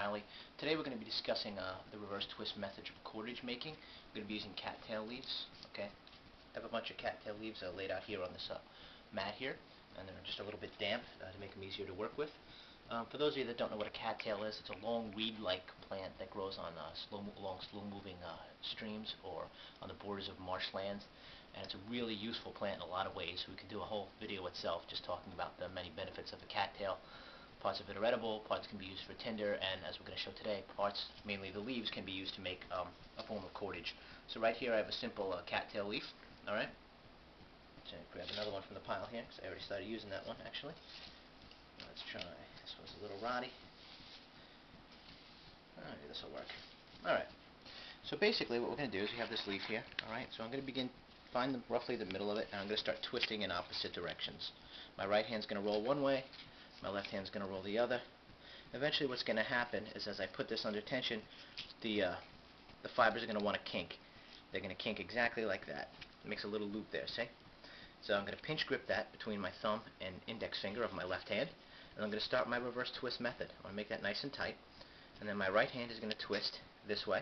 Riley. Today we're going to be discussing the reverse twist method of cordage making. We're going to be using cattail leaves. Okay, I have a bunch of cattail leaves laid out here on this mat here, and they're just a little bit damp to make them easier to work with. For those of you that don't know what a cattail is, it's a long reed-like plant that grows on along slow-moving streams or on the borders of marshlands. And it's a really useful plant in a lot of ways. We could do a whole video itself just talking about the many benefits of the cattail. Parts of it are edible, parts can be used for tinder, and as we're going to show today, parts, mainly the leaves, can be used to make a form of cordage. So right here I have a simple cattail leaf. Alright, so grab another one from the pile here, because I already started using that one actually. Let's try, this one's a little rotty. Alright, this will work. Alright, so basically what we're going to do is we have this leaf here. Alright, so I'm going to find roughly the middle of it, and I'm going to start twisting in opposite directions. My right hand's going to roll one way, my left hand's going to roll the other. Eventually what's going to happen is as I put this under tension, the fibers are going to want to kink. They're going to kink exactly like that. It makes a little loop there, see? So I'm going to pinch grip that between my thumb and index finger of my left hand, and I'm going to start my reverse twist method. I want to make that nice and tight, and then my right hand is going to twist this way,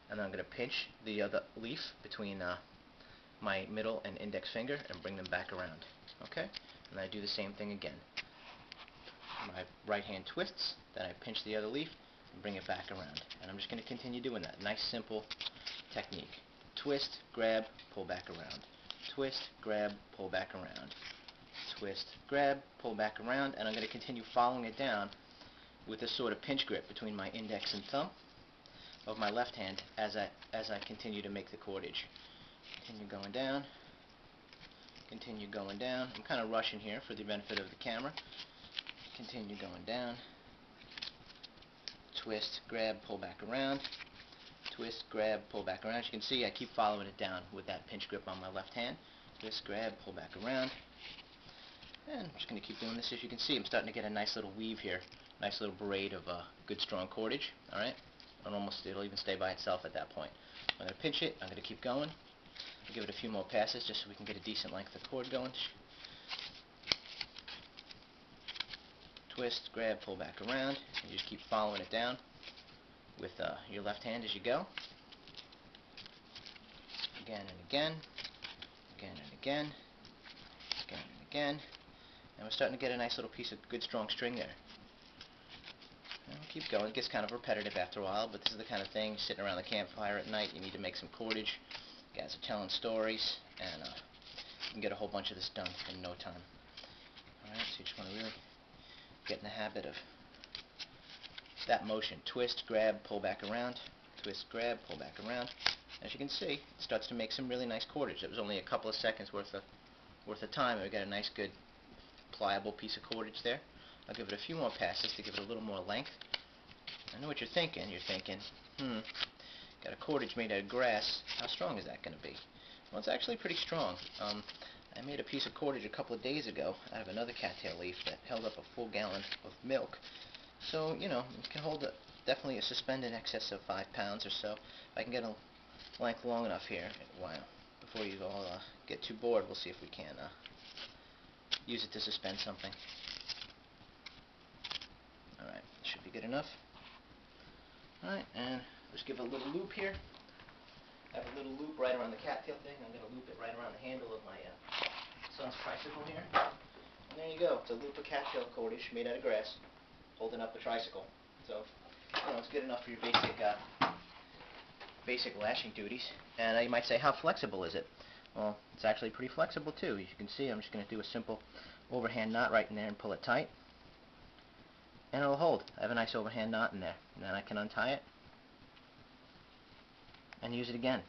and then I'm going to pinch the other leaf between my middle and index finger and bring them back around. Okay? And I do the same thing again. My right hand twists, then I pinch the other leaf and bring it back around. And I'm just going to continue doing that. Nice simple technique. Twist, grab, pull back around. Twist, grab, pull back around. Twist, grab, pull back around, and I'm going to continue following it down with this sort of pinch grip between my index and thumb of my left hand as I continue to make the cordage. Continue going down. Continue going down. I'm kind of rushing here for the benefit of the camera. Continue going down. Twist, grab, pull back around. Twist, grab, pull back around. As you can see, I keep following it down with that pinch grip on my left hand. Twist, grab, pull back around. And I'm just going to keep doing this. As you can see, I'm starting to get a nice little weave here. Nice little braid of good strong cordage. Alright? And it'll even stay by itself at that point. I'm going to pinch it. I'm going to keep going. I'll give it a few more passes just so we can get a decent length of cord going. Twist, grab, pull back around. You just keep following it down with your left hand as you go. Again and again. Again and again. Again and again. And we're starting to get a nice little piece of good strong string there. And we'll keep going. It gets kind of repetitive after a while, but this is the kind of thing, sitting around the campfire at night, you need to make some cordage. You guys are telling stories, and you can get a whole bunch of this done in no time. Alright, so you just want to really get in the habit of that motion. Twist, grab, pull back around. Twist, grab, pull back around. As you can see, it starts to make some really nice cordage. It was only a couple of seconds worth of time, and we got a nice, good, pliable piece of cordage there. I'll give it a few more passes to give it a little more length. I know what you're thinking. You're thinking, got a cordage made out of grass. How strong is that going to be? Well, it's actually pretty strong. I made a piece of cordage a couple of days ago out of another cattail leaf that held up a full gallon of milk. So, you know, it can hold definitely a suspend in excess of 5 pounds or so. If I can get a length long enough here, before you all get too bored, we'll see if we can use it to suspend something. Alright, should be good enough. Alright, and just give it a little loop here. I have a little loop right around the cattail thing. I'm going to loop it right around the handle of my son's tricycle here. And there you go. It's a loop of cattail cordage made out of grass holding up the tricycle. So, you know, it's good enough for your basic lashing duties. And you might say, how flexible is it? Well, it's actually pretty flexible too. As you can see, I'm just going to do a simple overhand knot right in there and pull it tight. And it'll hold. I have a nice overhand knot in there. And then I can untie it and use it again.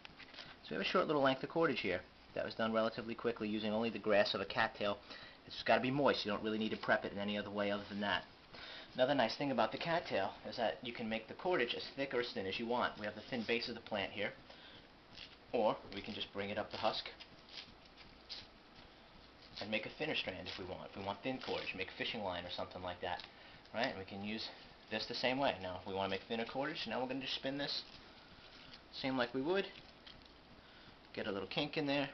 So we have a short little length of cordage here. That was done relatively quickly using only the grass of a cattail. It's got to be moist. You don't really need to prep it in any other way other than that. Another nice thing about the cattail is that you can make the cordage as thick or as thin as you want. We have the thin base of the plant here, or we can just bring it up the husk and make a thinner strand if we want. If we want thin cordage, make a fishing line or something like that. Right? And we can use this the same way. Now, if we want to make thinner cordage, now we're going to just spin this same like we would. Get a little kink in there,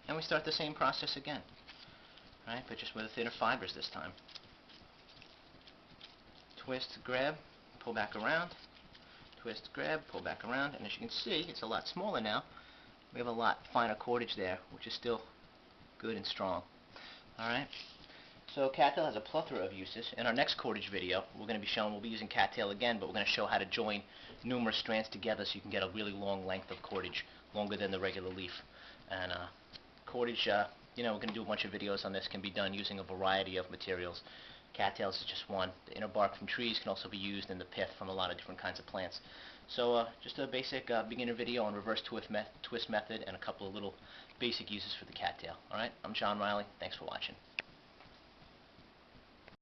and we start the same process again. Right? But just with thinner fibers this time. Twist, grab, pull back around, twist, grab, pull back around, and as you can see, it's a lot smaller now. We have a lot finer cordage there, which is still good and strong. Alright, so cattail has a plethora of uses. In our next cordage video, we'll be using cattail again, but we're going to show how to join numerous strands together so you can get a really long length of cordage, longer than the regular leaf. And cordage, we're going to do a bunch of videos on this. Can be done using a variety of materials. Cattails is just one. The inner bark from trees can also be used, in the pith from a lot of different kinds of plants. So just a basic beginner video on reverse twist method and a couple of little basic uses for the cattail. Alright, I'm John Riley. Thanks for watching.